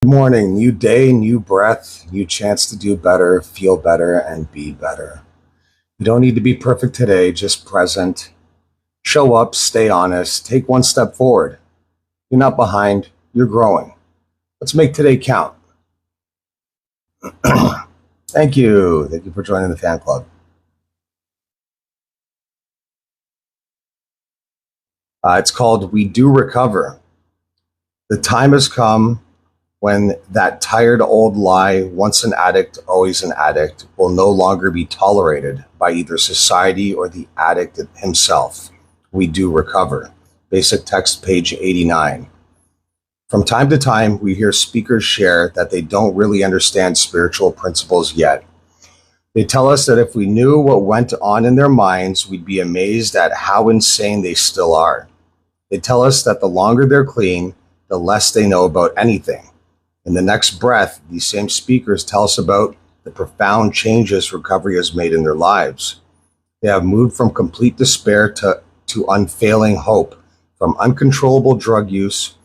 morning, new day, new breath, new chance to do better, feel better, and be better. You don't need to be perfect today, just present. Show up, stay honest, take one step forward. You're not behind, you're growing. Let's make today count. Thank you. Thank you for joining the fan club. It's called We Do Recover. The time has come when that tired old lie, once an addict, always an addict, will no longer be tolerated by either society or the addict himself. We do recover. Basic text, page 89. From time to time, we hear speakers share that they don't really understand spiritual principles yet. They tell us that if we knew what went on in their minds, we'd be amazed at how insane they still are. They tell us that the longer they're clean, the less they know about anything. In the next breath, these same speakers tell us about the profound changes recovery has made in their lives. They have moved from complete despair to unfailing hope, from uncontrollable drug use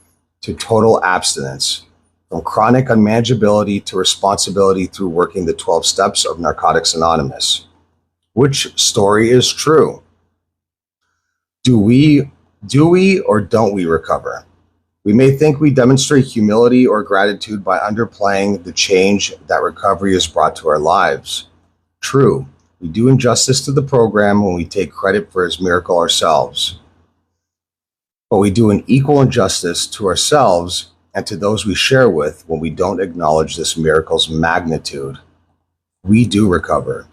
to total abstinence, from chronic unmanageability to responsibility through working the 12 steps of Narcotics Anonymous. Which story is true? Do we or don't we recover? We may think we demonstrate humility or gratitude by underplaying the change that recovery has brought to our lives. True, we do injustice to the program when we take credit for its miracle ourselves. But we do an equal injustice to ourselves and to those we share with when we don't acknowledge this miracle's magnitude. We do recover.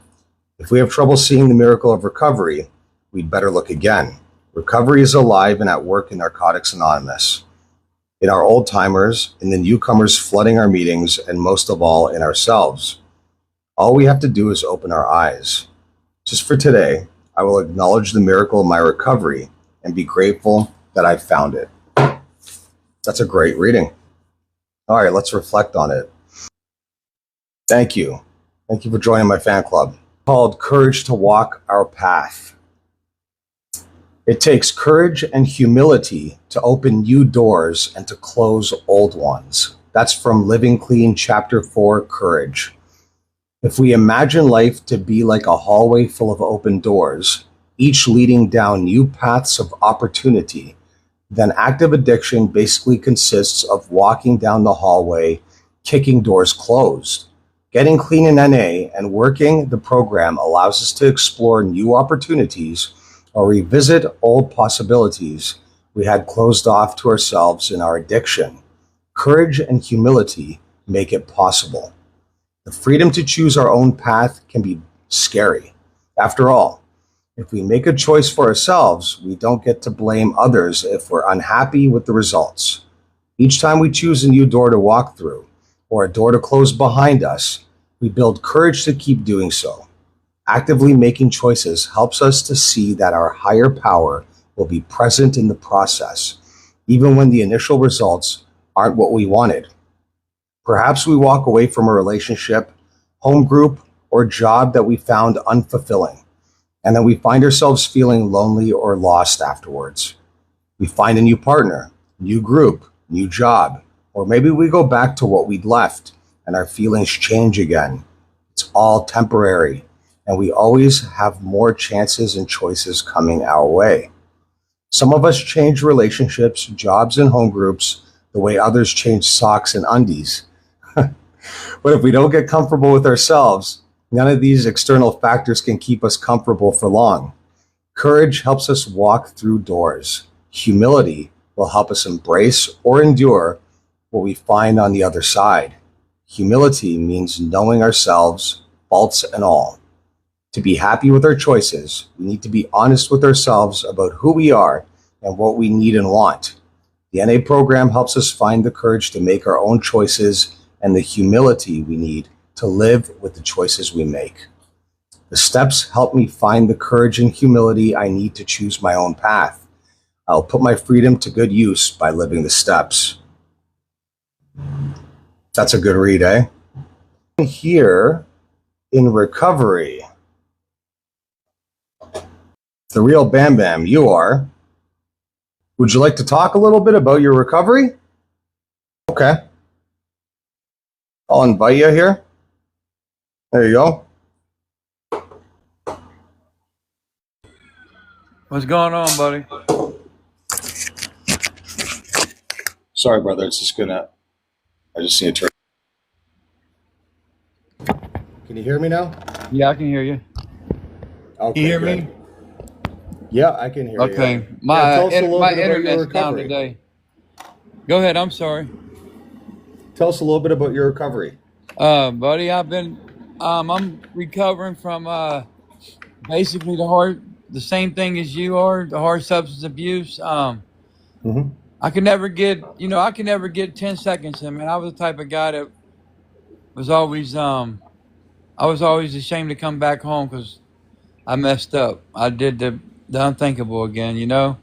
If we have trouble seeing the miracle of recovery, we'd better look again. Recovery is alive and at work in Narcotics Anonymous, in our old timers, in the newcomers flooding our meetings, and most of all, in ourselves. All we have to do is open our eyes. Just for today, I will acknowledge the miracle of my recovery and be grateful that I found it. That's a great reading. All right, let's reflect on it. Thank you. Thank you for joining my fan club. It's called Courage to Walk Our Path. It takes courage and humility to open new doors and to close old ones. That's from Living Clean, Chapter 4, Courage. If we imagine life to be like a hallway full of open doors, each leading down new paths of opportunity, then active addiction basically consists of walking down the hallway, kicking doors closed. Getting clean in NA and working the program allows us to explore new opportunities or revisit old possibilities we had closed off to ourselves in our addiction. Courage and humility make it possible. The freedom to choose our own path can be scary. After all, if we make a choice for ourselves, we don't get to blame others if we're unhappy with the results. Each time we choose a new door to walk through or a door to close behind us, we build courage to keep doing so. Actively making choices helps us to see that our higher power will be present in the process, even when the initial results aren't what we wanted. Perhaps we walk away from a relationship, home group, or job that we found unfulfilling, and then we find ourselves feeling lonely or lost afterwards. We find a new partner, new group, new job, or maybe we go back to what we'd left and our feelings change again. It's all temporary, and we always have more chances and choices coming our way. Some of us change relationships, jobs, and home groups the way others change socks and undies. But if we don't get comfortable with ourselves, none of these external factors can keep us comfortable for long. Courage helps us walk through doors. Humility will help us embrace or endure what we find on the other side. Humility means knowing ourselves, faults and all. To be happy with our choices, we need to be honest with ourselves about who we are and what we need and want. The NA program helps us find the courage to make our own choices and the humility we need to live with the choices we make. The steps help me find the courage and humility I need to choose my own path. I'll put my freedom to good use by living the steps. That's a good read, eh? Here in recovery. The real Bam Bam, you are. Would you like to talk a little bit about your recovery? Okay. I'll invite you here. There you go. What's going on, buddy? Sorry, brother. It's just gonna. I just need to turn. Can you hear me now? Yeah, I can hear you. Okay, Can you hear good. me? Yeah, I can hear you. Okay. Yeah, My tell us a little my bit about your internet's down recovery. today. Go ahead. I'm sorry. Tell us a little bit about your recovery. Buddy, I'm recovering from basically the same thing as you are, the hard substance abuse. Hmm. I could never get 10 seconds in, man. I was the type of guy that was always I was always ashamed to come back home because I messed up. I did the unthinkable again, you know?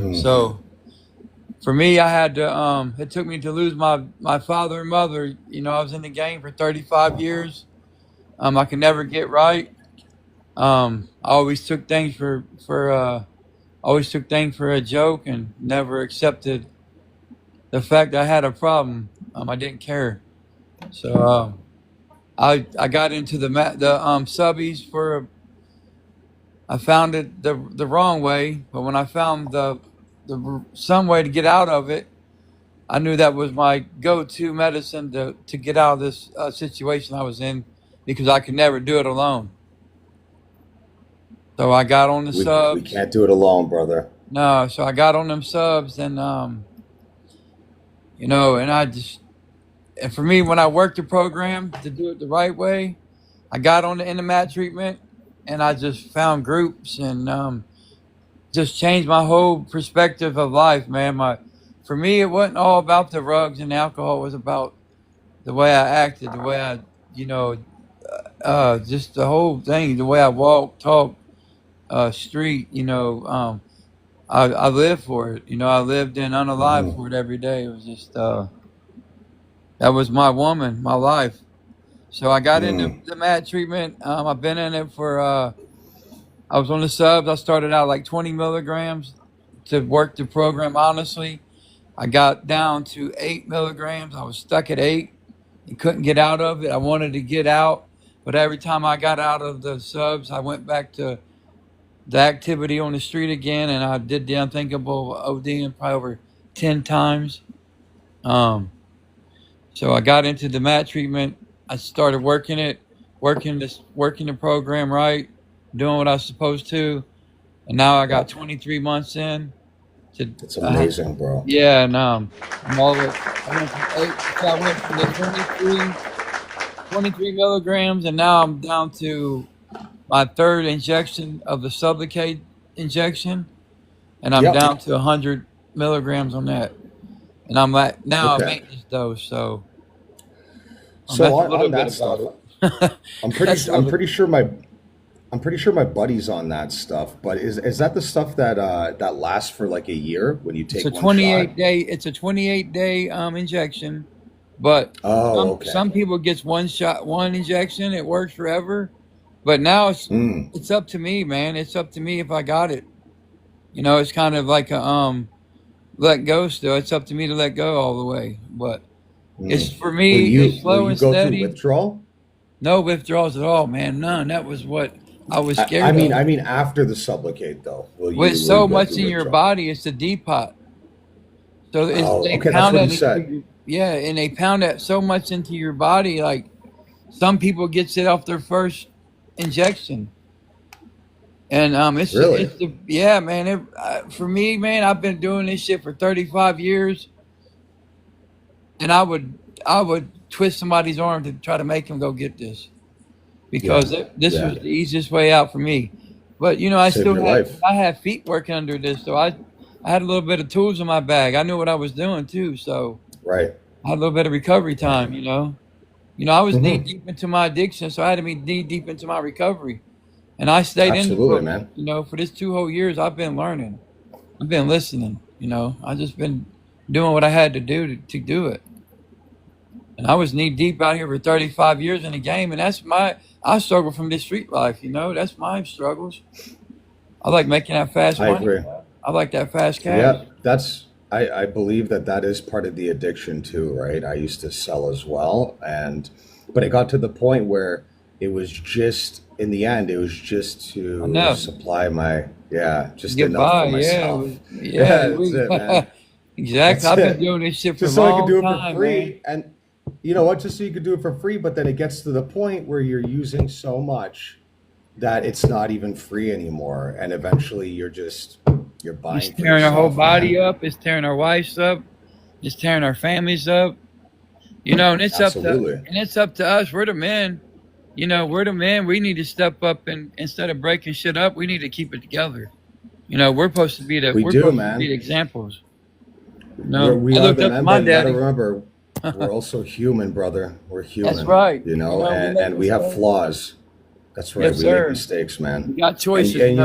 Mm. So for me, I had to it took me to lose my father and mother. You know, I was in the game for 35 years. I could never get right. I always took things always took things for a joke and never accepted the fact that I had a problem. I didn't care. So I got into the subbies for I found it the wrong way, but when I found some way to get out of it, I knew that was my go-to medicine to get out of this situation I was in because I could never do it alone. So I got on the We subs. can't do it alone, brother. No, so I got on them subs and you know, and for me when I worked the program to do it the right way, I got on the mat treatment and I just found groups and just changed my whole perspective of life, man. For me, it wasn't all about the drugs and alcohol. It was about the way I acted, the way I, you know, just the whole thing, the way I walked, talked, street. You know, I lived for it. You know, I lived in unalive Hmm. for it every day. It was just that was my woman, my life. So I got into Mm. the mat treatment. I've been in it for. I was on the subs. I started out like 20 milligrams to work the program. Honestly, I got down to 8 milligrams. I was stuck at 8 and couldn't get out of it. I wanted to get out, but every time I got out of the subs, I went back to the activity on the street again, and I did the unthinkable, ODing probably over 10 times. Um, so I got into the mat treatment. I started working it, working the program right, doing what I was supposed to, and now I got Yep. 23 months in to It's amazing, bro. yeah, no, I'm all the I went from 8 so I went from the 23 milligrams, and now I'm down to my third injection of the Sublocade injection, and I'm Yep. down to 100 milligrams on that, and I'm at now a Okay. maintenance dose. So So that's a little on bit that about stuff, it. I'm That's pretty a I'm little. pretty sure my buddy's on that stuff. But is that the stuff that that lasts for like a year when you It's take a one shot? 28-day. It's a 28-day injection, but Oh, okay. some people gets one shot, one injection. It works forever, but now Mm. it's up to me, man. It's up to me if I got it. You know, it's kind of like a let go still. It's up to me to let go all the way. But it's Mm. for Will me, it's you will slow you and go through steady. withdrawal? No withdrawals at all, man. None. That was what I was I scared mean, of. after the Sublocade though, With will you so go much through in your withdrawal? body, it's a depot. So Oh, they okay, that's pound what he that said. yeah, and they pound that so much into your body. Like some people gets it off their first injection. And Really? yeah, man. For me, man, I've been doing this shit for 35 years, and I would twist somebody's arm to try to make them go get this Yeah. because this Yeah. was the easiest way out for me. But you know, Saved your life. I had feet working under this, so I had a little bit of tools in my bag. I knew what I was doing too, so Right. I had a little bit of recovery time. You know, I was knee Hmm. deep into my addiction, so I had to be knee deep into my recovery. And I stayed in the Absolutely, program. man. You know, for this 2 whole years, I've been learning. I've been listening. You know, I just been doing what I had to do to do it. And I was knee deep out here for 35 years in the game, and I struggle from this street life. You know, that's my struggles. I like making that fast I money. agree. I like that fast cash. Yeah, that's I believe that that is part of the addiction too, right? I used to sell as well, and but it got to the point where it was just in the end, it was just to Enough. supply my, yeah, just Get enough by, for yeah, myself. yeah, Yeah, that's it, man. exactly. That's I've been it. doing this shit for a Just so I could long do it for time, man. free, and you know what? Just so you could do it for free, but then it gets to the point where you're using so much that it's not even free anymore, and eventually you're It's buying for tearing our whole yourself, body man. up. It's tearing our wives up. It's tearing our families up. And Absolutely. it's up to us. We're the men. We're the men. We need to step up, and instead of breaking shit up, we need to keep it together. We We're do, supposed to be the man. examples. We I are looked the up to men, but my you got to daddy. remember, we're also human, brother. We're That's human, right. We make and we have mistakes. flaws. That's right. Yes, We make sir. mistakes, We man. got choices. And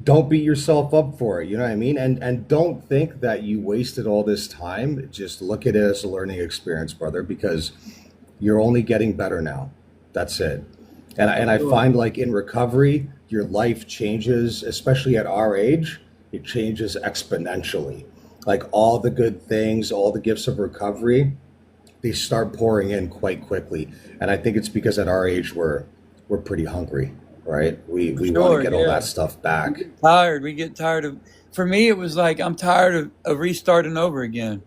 don't beat yourself up for it. You know what I mean? And don't think that you wasted all this time. Just look at it as a learning experience, brother, because you're only getting better now. That's it. And I Sure. find like in recovery, your life changes, especially at our age, it changes exponentially. Like all the good things, all the gifts of recovery, they start pouring in quite quickly. And I think it's because at our age we're pretty hungry, right? For We want to sure. get all Yeah. that stuff We back. get tired. We get tired of. For me, it was like I'm tired of restarting over again.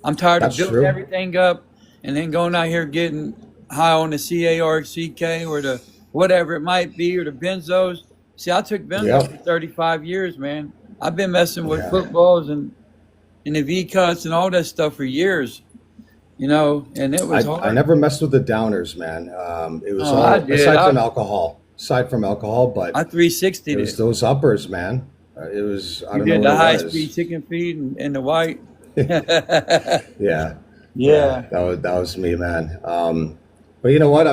I'm tired of That's building true. everything up and then going out here getting high on the CARCK or the whatever it might be or the benzos. See, I took benzos for Yep. 35 years, man. I've been messing with Yeah. footballs and the V cuts and all that stuff for years, and it was I hard. never messed with the downers, man. It was Oh, I all did. aside from alcohol, but I 360'd it was it. those uppers, man. It was, I You don't know did what the it high speed was. chicken feed and the white. Yeah, yeah, Yeah, that was me, man. But you know what?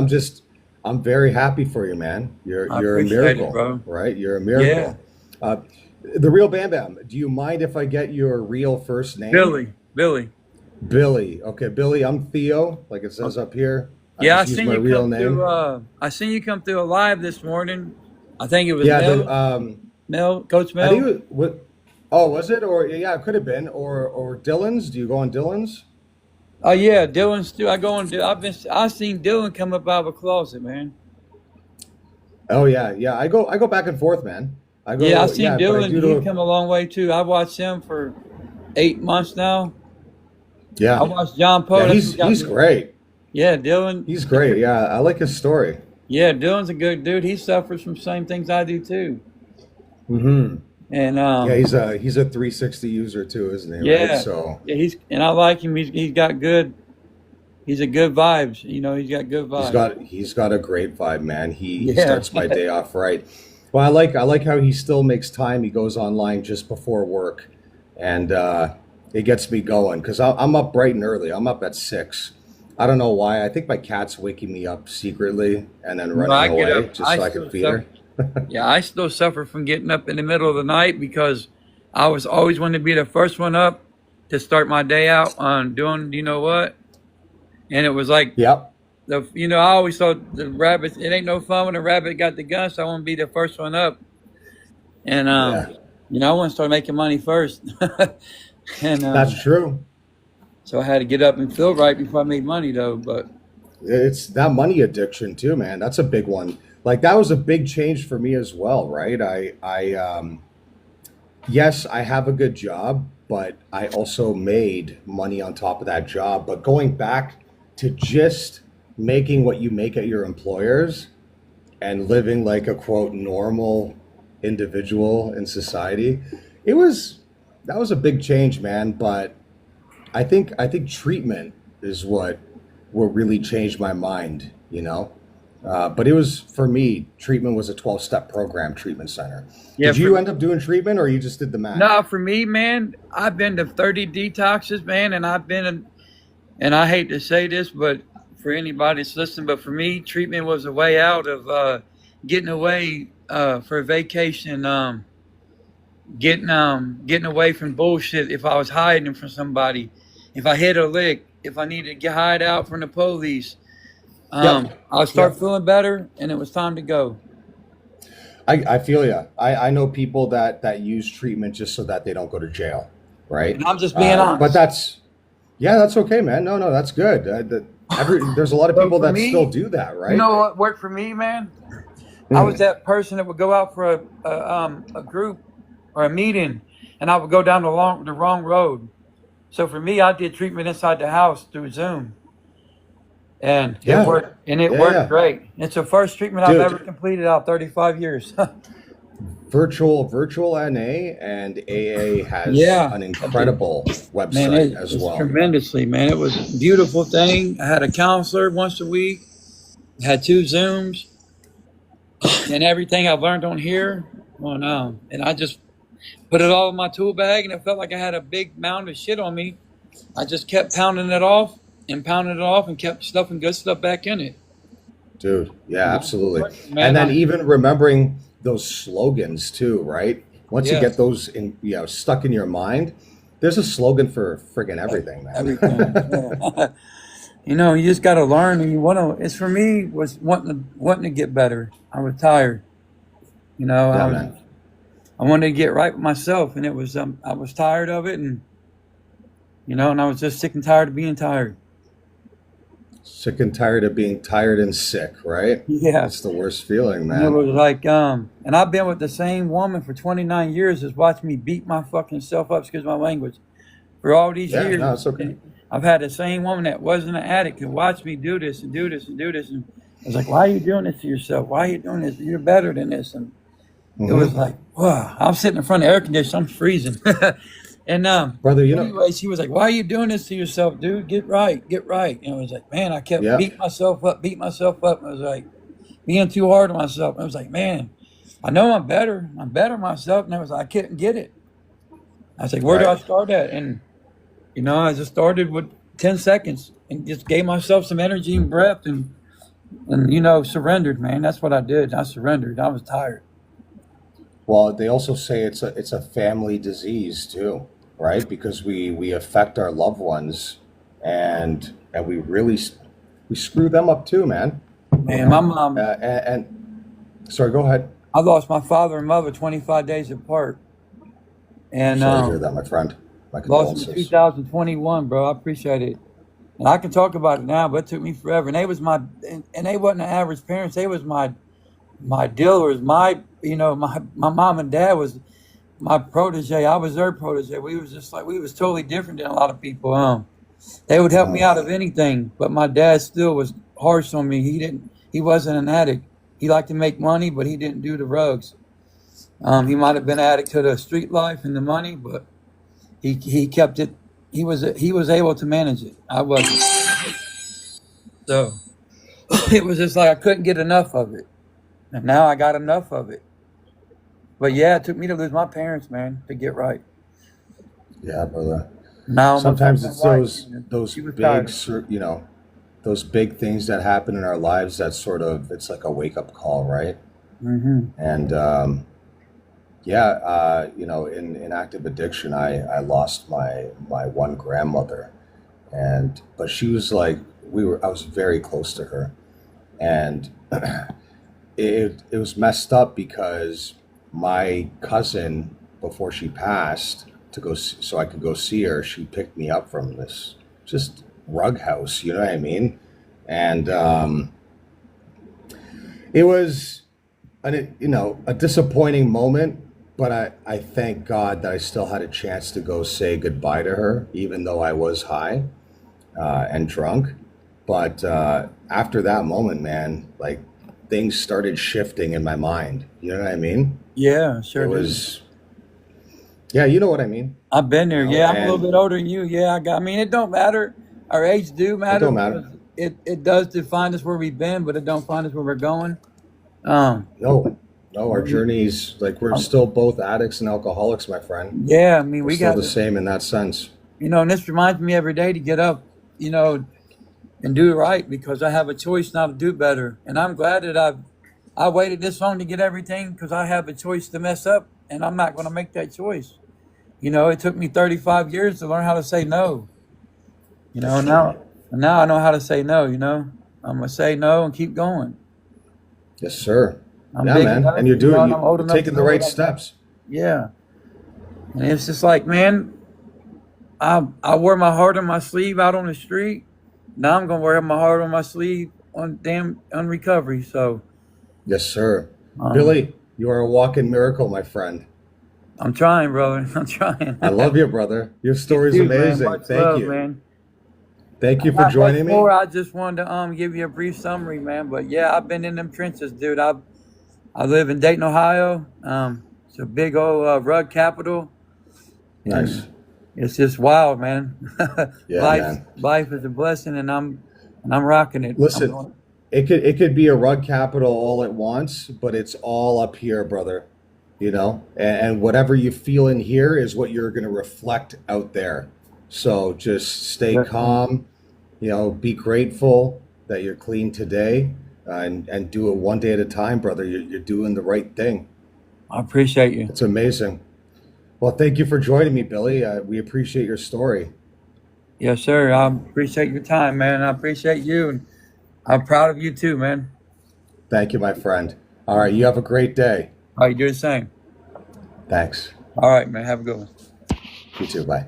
I'm very happy for you, man. I You're a appreciate it, miracle, bro. right? You're a Yeah, miracle. Uh, the real Bam Bam. Do you mind if I get your real first name? Billy. Billy. Okay, Billy. I'm Theo, like it Okay. says up here. I Yeah, just use my real name. I seen you come through a live this morning. I think it was Yeah, the Coach I think Mel. it was what. Oh, was it? Or yeah, it could have been. Or Dylan's. Do you go on Dylan's? Oh yeah, Dylan's too. I seen Dylan come up out of a closet, man. Oh yeah, yeah. I go back and forth, man. I Yeah, I go, seen yeah, but I Dylan. do He the come a long way too. I watched him for 8 months now. I yeah. watched John Yeah, Poe. That's what got he's me. great. Yeah, Dylan. He's great. Yeah, I like his story. Yeah, Dylan's a good dude. He suffers from the same things I do too. Hmm. And Yeah, he's a 360 user too, isn't he? Right. yeah, So yeah, and I like him. He's got good. He's a good vibes. He's got good vibes. he's got a great vibe, man. He Yeah. starts my day off right. Well, I like how he still makes time. He goes online just before work, and it gets me going because I'm up bright and early. I'm up at 6. I don't know why. I think my cat's waking me up secretly and then No, running I get away up. just so I can feed her. I still suffer from getting up in the middle of the night because I was always wanting to be the first one up to start my day out on doing, you know what? And it was like Yep. I always thought the rabbit. It ain't no fun when a rabbit got the gun, so I want to be the first one up. And Yeah. I want to start making money first. And That's true. so I had to get up and feel right before I made money, though. But It's that money addiction too, man. That's a big one. Like that was a big change for me as well, right? Yes, I have a good job, but I also made money on top of that job. But going back to just making what you make at your employers and living like a quote normal individual in society, it was that was a big change, man. But I think treatment is what really changed my mind, you know. But it was for me. Treatment was a 12-step program, treatment center. yeah, Did for you end up doing treatment, or you just did the math? no, for me, man, I've been to 30 detoxes, man, and I hate to say this, but for anybody that's listening, but for me, treatment was a way out of getting away for a vacation, getting away from bullshit. If I was hiding from somebody, if I hit a lick, if I needed to get hide out from the police, Yep, I'll start yep. feeling better, and it was time to go. I feel you. I know people that use treatment just so that they don't go to jail, right? And I'm just being But honest. that's okay, man. No, that's good. There's a lot of So people for that still me, do that, you right? know what worked for me, man? I was Mhm. that person that would go out for a group or a meeting, and I would go down the wrong road. So for me, I did treatment inside the house through Zoom, and it Yeah, worked. And it worked yeah. great. It's the first treatment I've ever Dude, completed out of 35 years. virtual NA and AA has Yeah, an I did. incredible Man, website as it's well. tremendously, man. It was a beautiful thing. I had a counselor once a week. Had two Zooms, and everything I've learned on here. Oh no! And I just put it all in my tool bag, and it felt like I had a big mound of shit on me. I just kept pounding it off and pounding it off, and kept stuffing good stuff back in it. Dude, You yeah, know, it's absolutely. working, And man. then even remembering those slogans too, right? Once you Yes, get those in, stuck in your mind, there's a slogan for friggin' everything, everything. man. Yeah. You know, you just got to learn, and you want to. It's for me was wanting to get better. I was tired. You know, Yeah, man. I wanted to get right with myself, and it was I was tired of it, and and I was just sick and tired of being tired. Sick and tired of being tired and sick, right? Yeah. That's the worst feeling, And it man. was like, and I've been with the same woman for 29 years that's watched me beat my fucking self up, excuse my language, for all these Yeah, no, years. it's okay. And I've had the same woman that wasn't an addict and watched me do this and do this and do this. And I was like, why are you doing this to yourself? Why are you doing this? You're better than this. And it was Hmm. like, wow, I'm sitting in front of air conditioning. I'm freezing. And Brother, anyway, she was like, why are you doing this to yourself, dude? Get right, get right. And I was like, man, I kept yeah, beating myself up. And I was like, being too hard on myself. I was like, man, I know I'm better. I'm better myself. And I was like, I couldn't get it. I was like, where do right. I start at? And, I just started with 10 seconds and just gave myself some energy and breath and surrendered, man. That's what I did. I surrendered. I was tired. Well, they also say it's a family disease too, right? Because we affect our loved ones, and we screw them up too, man. You Man, my know. mom, And sorry, go ahead. I lost my father and mother 25 days apart. And Sorry to hear that, my friend. My lost them in condolences. 2021, bro. I appreciate it. And I can talk about it now, but it took me forever. And they was and they wasn't the average parents. They was my dealers. My mom and dad was my protege. I was their protege. We was just like we was totally different than a lot of people. They would help me out Oh, of anything, but my dad still was harsh on me. He wasn't an addict. He liked to make money, but he didn't do the drugs. He might have been an addict to the street life and the money, but he kept it. He was able to manage it. I wasn't. So it was just like I couldn't get enough of it, and now I got enough of it. But yeah, it took me to lose my parents, man, to get right. yeah, brother. Now I'm with my Sometimes it's wife, those she was big, tired. those big things that happen in our lives that sort of it's like a wake up call, right? Hmm. And yeah, in active addiction, I lost my one grandmother, and but she was like I was very close to her, and it was messed up because my cousin, before she passed, so I could go see her, she picked me up from this just rug house, you know what I mean? And it was a disappointing moment, but I thank God that I still had a chance to go say goodbye to her, even though I was high and drunk. But after that moment, man, like things started shifting in my mind. You know what I mean? Yeah, It sure do. was, yeah, you know what I mean. I've been there. Yeah, I'm a little And bit older than you. Yeah, I mean, it don't matter. Our age do it matter don't matter. because it does define us where we've been, but it don't find us where we're going. Um, No, no, our we, journeys, like we're um, still both addicts and alcoholics, my friend. yeah, I mean, We're we still got the same in that sense. and this reminds me every day to get up, you know, and do right because I have a choice now to do better. And I'm glad that I waited this long to get everything because I have a choice to mess up, and I'm not going to make that choice. It took me 35 years to learn how to say no. Now I know how to say no. I'm gonna say no and keep going. Yes, sir. I'm Yeah, big man. And enough, you're doing and I'm old you're enough to taking the know what right I got. steps. Yeah, and it's just like, man. I wear my heart on my sleeve out on the street. Now I'm gonna wear my heart on my sleeve on recovery. So Yes, sir. um, Billy, you are a walking miracle, my friend. I'm trying, brother. I'm trying. I love you, brother. Your You story is too, man. amazing. Much Thank love, you. man. Thank I you for got much joining more. me. I just wanted to give you a brief summary, man. But yeah, I've been in them trenches, dude. I live in Dayton, Ohio. It's a big old rug capital, Nice. and it's just wild, man. Yeah, man. Life is a blessing, and I'm rocking it. I'm Listen, going. it could be a rug capital all at once, but it's all up here, brother. And whatever you feel in here is what you're going to reflect out there. So just stay Yes, man. calm, be grateful that you're clean today, and do it one day at a time, brother. You're doing the right thing. I appreciate you. It's amazing. Well, thank you for joining me, Billy. We appreciate your story. Yes, sir. I appreciate your time, man. I appreciate you, and I'm proud of you too, man. Thank you, my friend. All right, you have a great day. All right, you do the same. Thanks. All right, man. Have a good one. You too. Bye.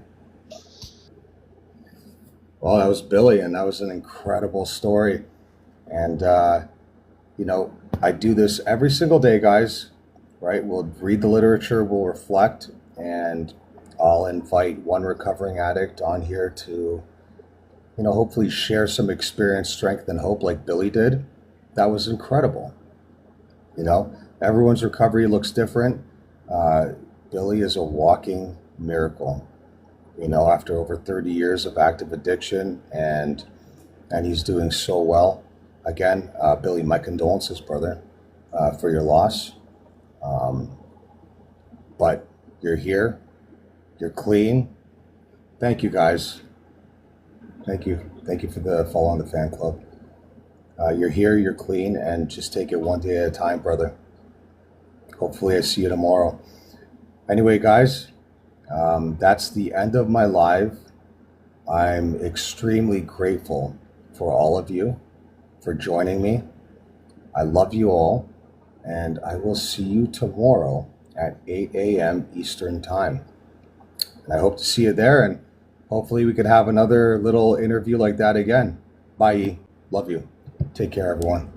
Well, that was Billy, and that was an incredible story. And, I do this every single day, guys, right? We'll read the literature, we'll reflect, and I'll invite one recovering addict on here to, hopefully share some experience, strength, and hope like Billy did. That was incredible. Everyone's recovery looks different. Uh, Billy is a walking miracle, after over 30 years of active addiction, and he's doing so well. Again, Billy, my condolences, brother, for your loss. Um, but you're here, you're clean. Thank you, guys. Thank you. Thank you for the follow on the fan club. You're here, you're clean, and just take it one day at a time, brother. Hopefully, I see you tomorrow. Anyway, guys, that's the end of my live. I'm extremely grateful for all of you for joining me. I love you all, and I will see you tomorrow at 8 a.m. Eastern Time. And I hope to see you there, and hopefully, we could have another little interview like that again. Bye. Love you. Take care, everyone.